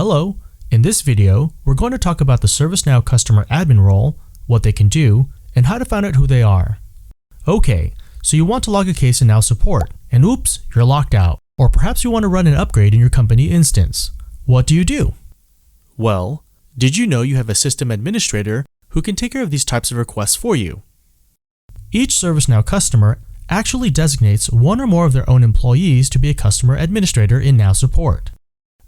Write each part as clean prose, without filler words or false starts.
Hello! In this video, we're going to talk about the ServiceNow customer admin role, what they can do, and how to find out who they are. Okay, so you want to log a case in Now Support, and oops, you're locked out. Or perhaps you want to run an upgrade in your company instance. What do you do? Well, did you know you have a system administrator who can take care of these types of requests for you? Each ServiceNow customer actually designates one or more of their own employees to be a customer administrator in Now Support.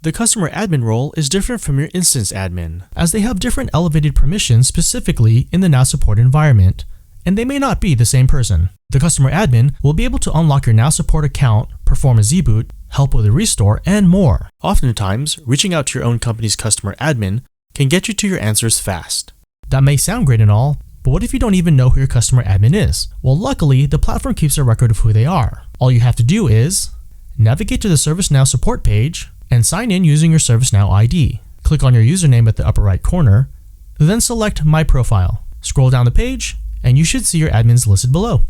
The customer admin role is different from your instance admin, as they have different elevated permissions specifically in the Now Support environment, and they may not be the same person. The customer admin will be able to unlock your Now Support account, perform a zboot, help with a restore, and more. Oftentimes, reaching out to your own company's customer admin can get you to your answers fast. That may sound great and all, but what if you don't even know who your customer admin is? Well, luckily, the platform keeps a record of who they are. All you have to do is navigate to the ServiceNow support page and sign in using your ServiceNow ID. Click on your username at the upper right corner, then select My Profile. Scroll down the page, and you should see your admins listed below.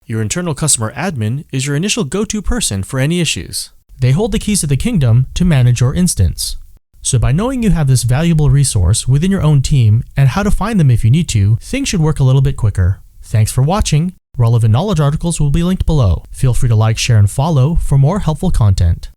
Your internal customer admin is your initial go-to person for any issues. They hold the keys to the kingdom to manage your instance. So by knowing you have this valuable resource within your own team and how to find them if you need to, things should work a little bit quicker. Thanks for watching. Relevant knowledge articles will be linked below. Feel free to like, share, and follow for more helpful content.